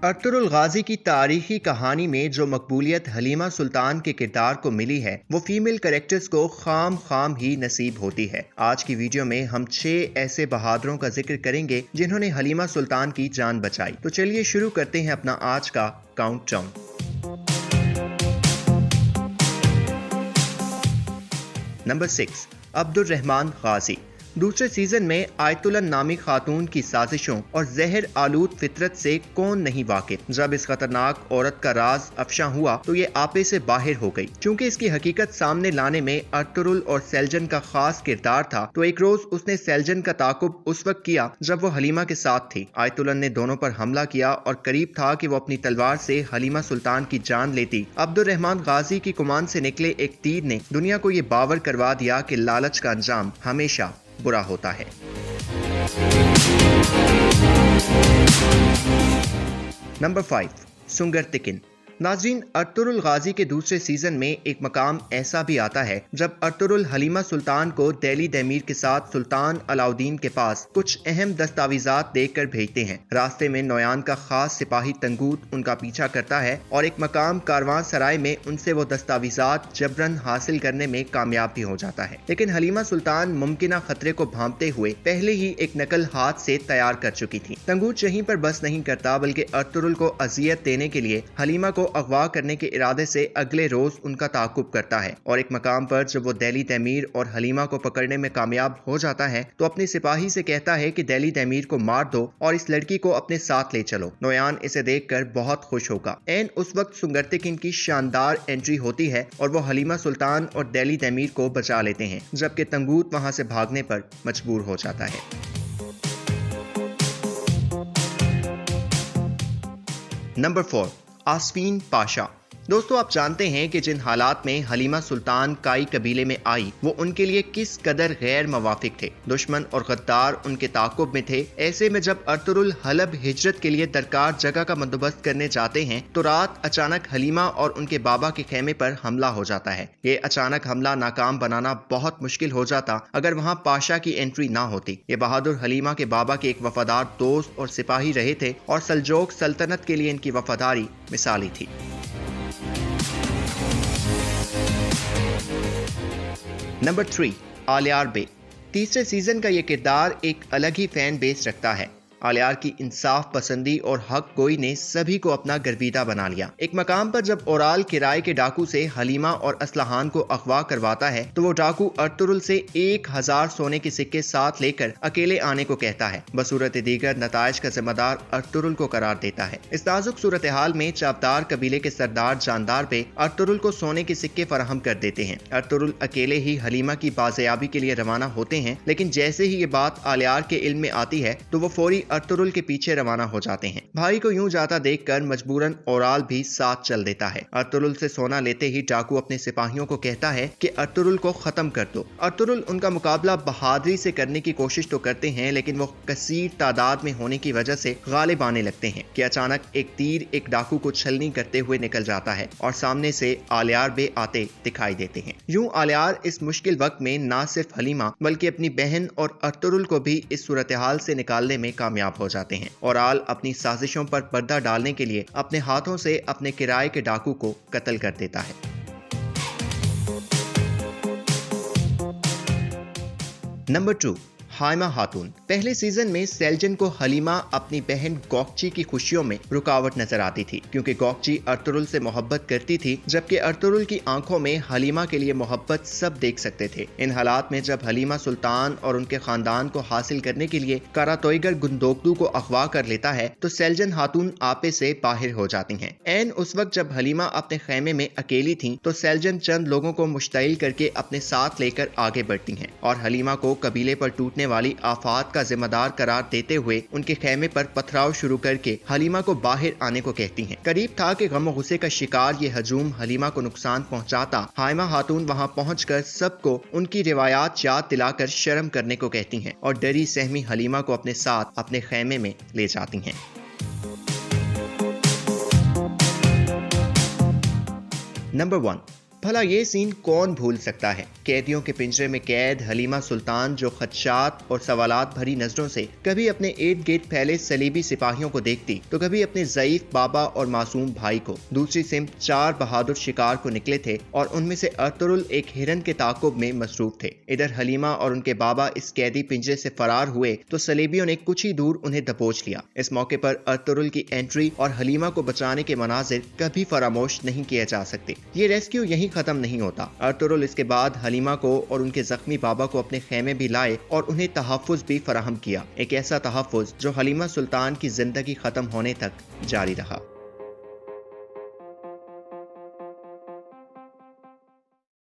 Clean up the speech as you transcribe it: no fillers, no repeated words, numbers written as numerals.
Ertugrul गाजी की तारीखी कहानी में जो मकबूलियत हलीमा सुल्तान के किरदार को मिली है वो फीमेल कैरेक्टर्स को खाम ही नसीब होती है। आज की वीडियो में हम 6 ऐसे बहादुरों का जिक्र करेंगे जिन्होंने हलीमा सुल्तान की जान बचाई। तो चलिए शुरू करते हैं अपना आज का काउंटडाउन। नंबर 6, अब्दुल रहमान गाजी। दूसरे सीजन में आयतुल्लाह नामी खातून की साजिशों और जहर आलूद फितरत से कौन नहीं वाकिफ। जब इस खतरनाक औरत का राज अफशा हुआ तो ये आपे से बाहर हो गई। क्योंकि इसकी हकीकत सामने लाने में अर्तुगरुल और सेल्जन का खास किरदार था, तो एक रोज उसने सेल्जन का ताकुब उस वक्त किया जब वो हलीमा के साथ थी। आयतुल्लाह ने दोनों पर हमला किया और करीब था कि वो अपनी तलवार से हलीमा सुल्तान की जान लेती। अब्दुल रहमान गाजी की कुमान से निकले एक तीर ने दुनिया को ये बावर करवा दिया कि लालच का अंजाम हमेशा बुरा होता है। नंबर 5, सुंगर तिकिन। नाजरीन, अर्तुगरुल गाजी के दूसरे सीजन में एक मकाम ऐसा भी आता है जब अर्तुगरुल हलीमा सुल्तान को दिल्ली तमीर के साथ सुल्तान अलाउद्दीन के पास कुछ अहम दस्तावेजात देकर भेजते हैं। रास्ते में नोयान का खास सिपाही तंगूत उनका पीछा करता है और एक मकाम कारवां सराय में उनसे वो दस्तावेजात जबरन हासिल करने में कामयाब भी हो जाता है। लेकिन हलीमा सुल्तान मुमकिना खतरे को भांपते हुए पहले ही एक नकल हाथ से तैयार कर चुकी थी। तंगूत यहीं पर बस नहीं करता बल्कि अर्तुगरुल को अजियत देने के लिए हलीमा को अगवा करने के इरादे से अगले रोज उनका ताकुब करता है और एक मकाम पर जब वो दिल्ली तमीर और हलीमा को पकड़ने में कामयाब हो जाता है तो अपने सिपाही से कहता है कि दिल्ली तमीर को मार दो और इस लड़की को अपने साथ ले चलो। नोयान इसे देखकर बहुत खुश होगा। एन उस वक्त सुंगर तिकिन की शानदार एंट्री होती है और वो हलीमा सुल्तान और दिल्ली तमीर को बचा लेते हैं, जबकि तंगूत वहां से भागने पर मजबूर हो जाता है। नंबर 4, आसफीन पाशा। दोस्तों, आप जानते हैं कि जिन हालात में हलीमा सुल्तान काई कबीले में आई वो उनके लिए किस कदर गैर मवाफिक थे। दुश्मन और गद्दार उनके ताकुब में थे। ऐसे में जब अर्तुगरुल हलब हिजरत के लिए दरकार जगह का बंदोबस्त करने जाते हैं तो रात अचानक हलीमा और उनके बाबा के खेमे पर हमला हो जाता है। ये अचानक हमला नाकाम बनाना बहुत मुश्किल हो जाता अगर वहाँ पाशा की एंट्री ना होती। ये बहादुर हलीमा के बाबा के एक वफादार दोस्त और सिपाही रहे थे और सल्जोक सल्तनत के लिए इनकी वफादारी मिसाली थी। Number 3, Aliyar Beg. तीसरे सीजन का यह किरदार एक अलग ही फैन बेस रखता है। आलियार की इंसाफ पसंदी और हक गोई ने सभी को अपना गर्विदा बना लिया। एक मकाम पर जब ओराल किराए के डाकू से हलीमा और असलहान को अगवा करवाता है तो वो डाकू अर्तुगरुल से 1000 सोने के सिक्के साथ लेकर अकेले आने को कहता है। बसूरत दीगर नताइज का जिम्मेदार अर्तुगरुल को करार देता है। इस नाजुक सूरत हाल में चापदार कबीले के सरदार जानदार पे अर्तुगरुल को सोने के सिक्के फराहम कर देते हैं। अर्तुगरुल अकेले ही हलीमा की बाजियाबी के लिए रवाना होते हैं, लेकिन जैसे ही ये बात आलियार के इल्म में आती है तो वो फौरी अर्तुगरुल के पीछे रवाना हो जाते हैं। भाई को यूं जाता देखकर मजबूरन ओराल भी साथ चल देता है। अर्तुगरुल से सोना लेते ही डाकू अपने सिपाहियों को कहता है कि अर्तुगरुल को खत्म कर दो। अर्तुगरुल उनका मुकाबला बहादुरी से करने की कोशिश तो करते हैं, लेकिन वो कसीर तादाद में होने की वजह से गालिब आने लगते हैं कि अचानक एक तीर एक डाकू को छलनी करते हुए निकल जाता है और सामने से आलियार बे आते दिखाई देते हैं। यूं आलियार इस मुश्किल वक्त में न सिर्फ हलीमा बल्कि अपनी बहन और अर्तुगरुल को भी इस सूरत हाल से निकालने में कामयाब हो जाते हैं। ओराल अपनी साजिशों पर पर्दा डालने के लिए अपने हाथों से अपने किराए के डाकू को कत्ल कर देता है। नंबर 2, हाइमा खातून। पहले सीजन में सेल्जन को हलीमा अपनी बहन गोकची की खुशियों में रुकावट नजर आती थी, क्योंकि गोकची अर्तुगरुल से मोहब्बत करती थी, जबकि अर्तुगरुल की आंखों में हलीमा के लिए मोहब्बत सब देख सकते थे। इन हालात में जब हलीमा सुल्तान और उनके खानदान को हासिल करने के लिए करातोईगर गुंदोकदू को अगवा कर लेता है तो सेल्जन खातून आपे से बाहर हो जाती हैं। एन उस वक्त जब हलीमा अपने खेमे में अकेली थी तो सेल्जन चंद लोगों को मुश्तइल करके अपने साथ लेकर आगे बढ़ती हैं और हलीमा को कबीले पर टूटने वाली आफात का जिम्मेदार करार देते हुए उनके खेमे पर पथराव शुरू करके हलीमा को बाहर आने को कहती हैं। करीब था कि गम गुस्से का शिकार ये हजूम हलीमा को नुकसान पहुंचाता। हाइमा खातून वहां पहुंचकर सबको उनकी रिवायात याद दिलाकर शर्म करने को कहती हैं और डरी सहमी हलीमा को अपने साथ अपने खेमे में ले जाती हैं। नंबर 1, भला ये सीन कौन भूल सकता है। कैदियों के पिंजरे में कैद हलीमा सुल्तान जो खदशात और सवालात भरी नजरों से कभी अपने इर्द गिर्द फैले सलीबी सिपाहियों को देखती तो कभी अपने ज़ईफ बाबा और मासूम भाई को। दूसरी सिमत 4 बहादुर शिकार को निकले थे और उनमें से अर्तुरुल एक हिरन के ताकुब में मसरूफ थे। इधर हलीमा और उनके बाबा इस कैदी पिंजरे से फरार हुए तो सलीबियों ने कुछ ही दूर उन्हें दबोच लिया। इस मौके पर अर्तुरुल की एंट्री और हलीमा को बचाने के मनाजिर कभी फरामोश नहीं किए जा सकते। ये रेस्क्यू यहीं खत्म नहीं होता। अर्तुरुल इसके बाद हलीमा को और उनके जख्मी बाबा को अपने खेमे भी लाए और उन्हें तहफ़्फ़ुज़ भी फराहम किया। एक ऐसा तहफ़्फ़ुज़ जो हलीमा सुल्तान की जिंदगी खत्म होने तक जारी रहा।